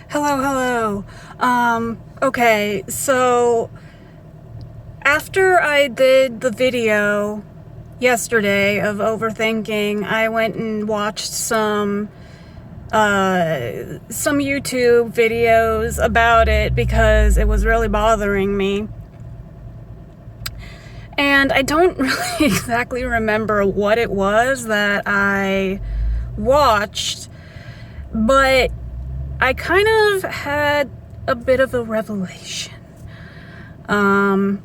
Hello. Okay, so after I did the video yesterday of overthinking, I went and watched some YouTube videos about it because it was really bothering me. And I don't really exactly remember what it was that I watched, but I kind of had a bit of a revelation. And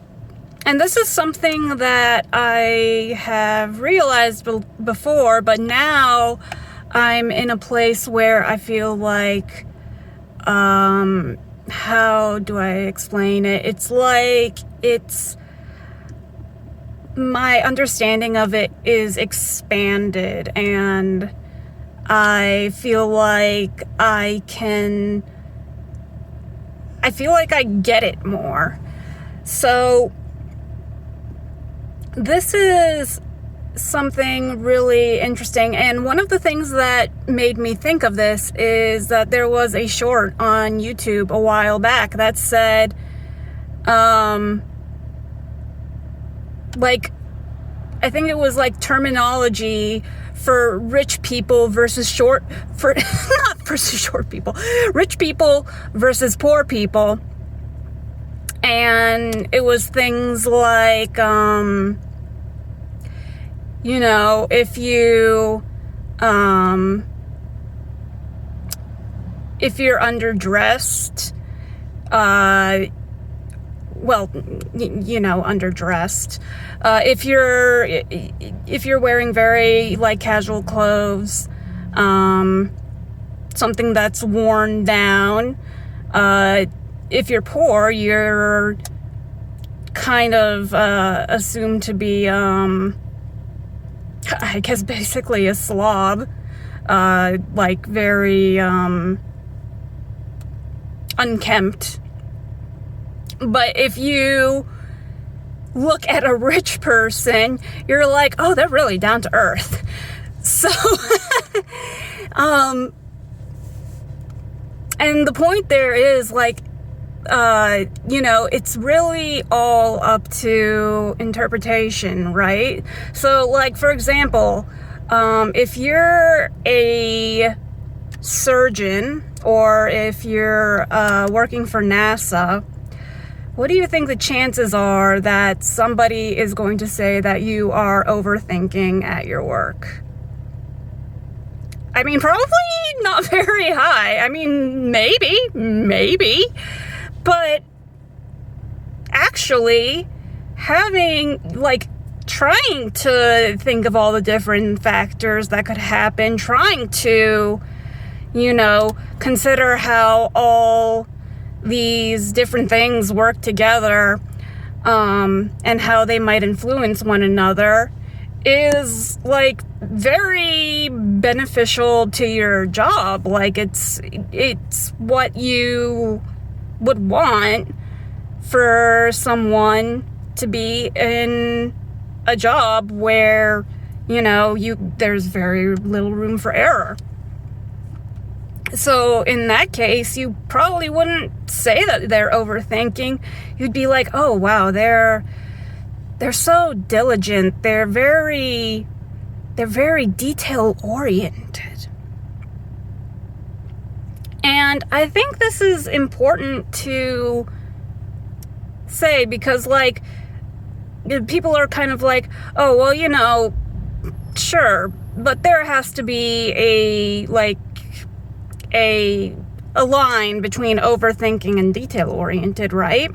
this is something that I have realized before, but now I'm in a place where I feel like, how do I explain it? It's like my understanding of it is expanded, and I feel like I get it more. So this is something really interesting, and one of the things that made me think of this is that there was a short on YouTube a while back that said, I think it was like terminology for rich people versus rich people versus poor people. And it was things like, if you're underdressed, underdressed. If you're wearing very casual clothes, something that's worn down. If you're poor, you're kind of assumed to be, I guess, basically a slob, very unkempt. But if you look at a rich person, you're like, oh, they're really down to earth. So, and the point there is it's really all up to interpretation, right? So, for example, if you're a surgeon or if you're working for NASA, what do you think the chances are that somebody is going to say that you are overthinking at your work? I mean, probably not very high. I mean, maybe. But actually, trying to think of all the different factors that could happen, trying to, consider how all these different things work together, and how they might influence one another is very beneficial to your job. It's what you would want for someone to be in a job where, there's very little room for error. So in that case, you probably wouldn't say that they're overthinking. You'd be like, oh wow, they're so diligent. They're very detail oriented. And I think this is important to say because people are kind of like, oh, well, sure, but there has to be a line between overthinking and detail-oriented, right?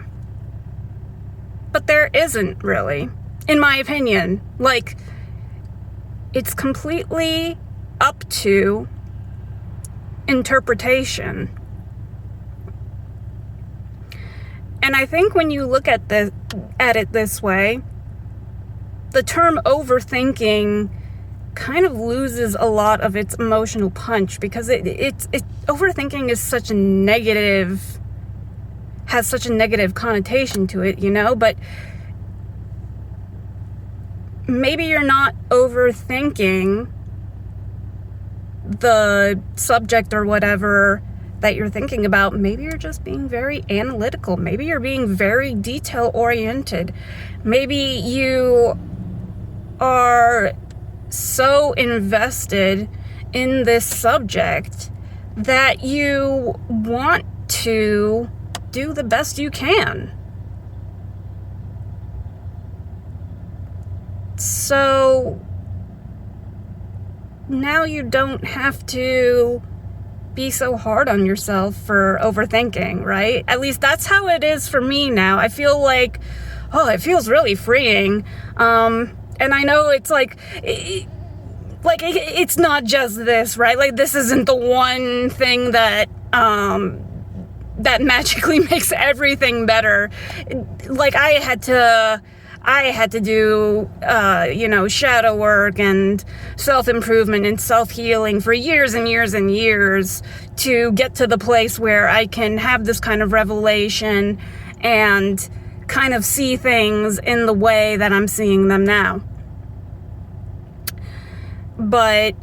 But there isn't really, in my opinion. It's completely up to interpretation. And I think when you look at it this way, the term overthinking kind of loses a lot of its emotional punch because it's overthinking is has such a negative connotation to it, but maybe you're not overthinking the subject or whatever that you're thinking about. Maybe you're just being very analytical. Maybe you're being very detail oriented. Maybe you are so invested in this subject that you want to do the best you can. So now you don't have to be so hard on yourself for overthinking, right? At least that's how it is for me now. I feel like, it feels really freeing. And I know it's it's not just this, right? Like, this isn't the one thing that that magically makes everything better. Like, I had to do, shadow work and self-improvement and self-healing for years and years and years to get to the place where I can have this kind of revelation and kind of see things in the way that I'm seeing them now. But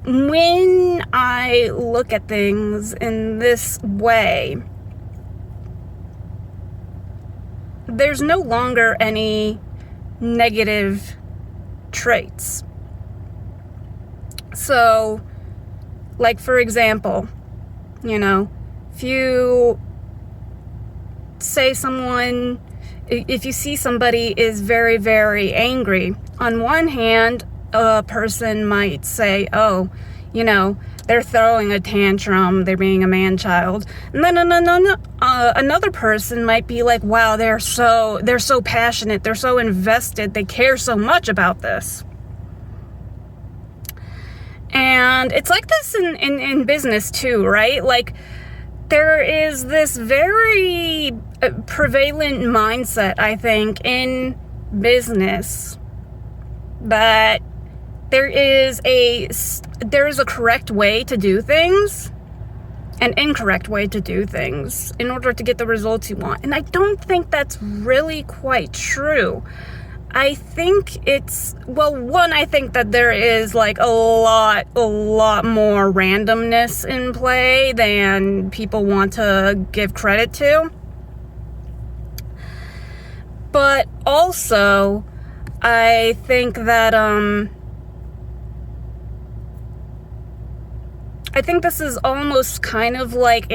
when I look at things in this way, there's no longer any negative traits. So, like, for example, if you if you see somebody is very, very angry, on one hand, a person might say, they're throwing a tantrum, they're being a man-child. And then another person might be like, wow, they're so passionate, they're so invested, they care so much about this. And it's like this in business too, right? Like, there is this very prevalent mindset, I think, in business that there is a correct way to do things, an incorrect way to do things in order to get the results you want. And I don't think that's really quite true. I think I think that there is like a lot more randomness in play than people want to give credit to. But also, I think that, I think this is almost kind of like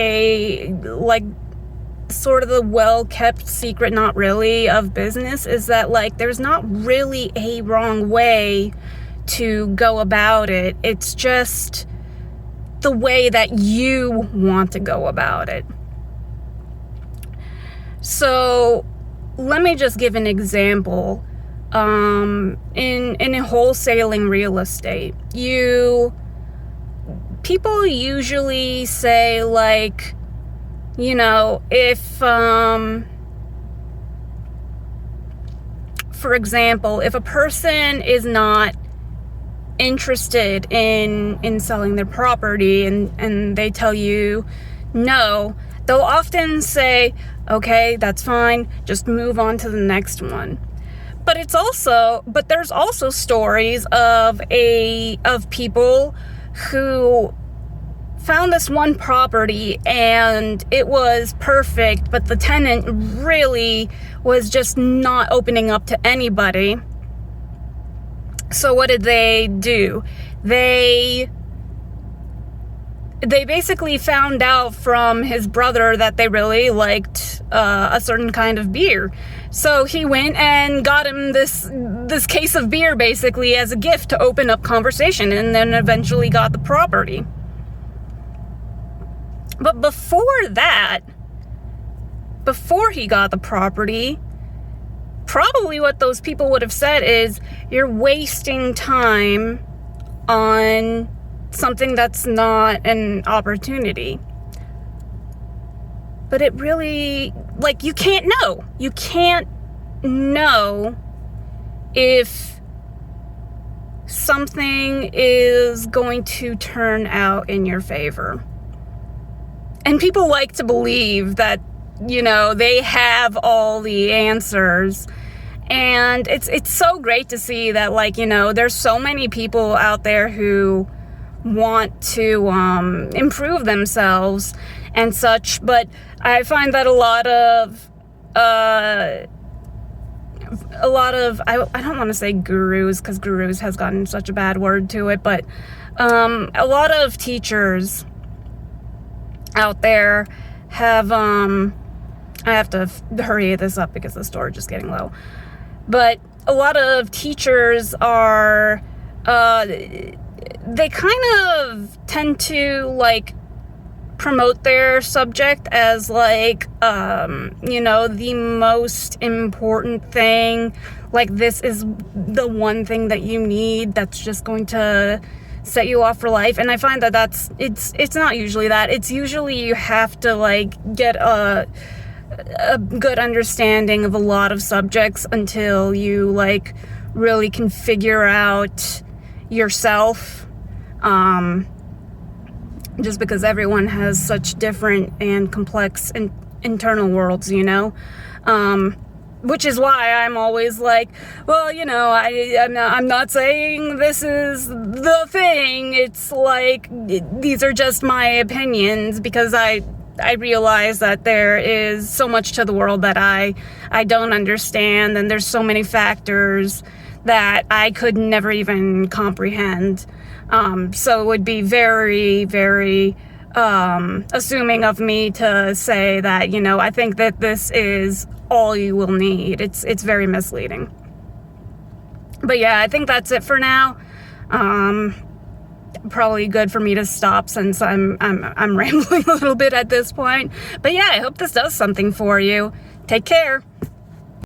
sort of the well-kept secret, not really, of business, is that, like, there's not really a wrong way to go about it. It's just the way that you want to go about it. So let me just give an example. In wholesaling real estate, people usually say, like, if, for example, if a person is not interested in selling their property and they tell you no, they'll often say, okay, that's fine, just move on to the next one. But there's also stories of people who found this one property and it was perfect, but the tenant really was just not opening up to anybody. So what did they do? They basically found out from his brother that they really liked a certain kind of beer. So he went and got him this case of beer basically as a gift to open up conversation, and then eventually got the property. But before he got the property, probably what those people would have said is, you're wasting time on something that's not an opportunity. But it really, like, you can't know. You can't know if something is going to turn out in your favor. And people like to believe that, they have all the answers. And it's so great to see that, like, there's so many people out there who want to improve themselves and such. But I find that a lot of I don't want to say gurus, because gurus has gotten such a bad word to it, but a lot of teachers out there have I have to hurry this up because the storage is getting low. But a lot of teachers are they kind of tend to like promote their subject as like the most important thing, like this is the one thing that you need that's just going to set you off for life. And I find that it's not usually that. It's usually you have to like get a good understanding of a lot of subjects until you like really can figure out yourself, just because everyone has such different and complex internal worlds, which is why I'm always like, well, I'm not saying this is the thing. It's like, these are just my opinions, because I realize that there is so much to the world that I don't understand, and there's so many factors that I could never even comprehend. So it would be very, very assuming of me to say that, I think that this is all you will need. It's very misleading. But yeah, I think that's it for now. Probably good for me to stop, since I'm rambling a little bit at this point. But yeah, I hope this does something for you. Take care.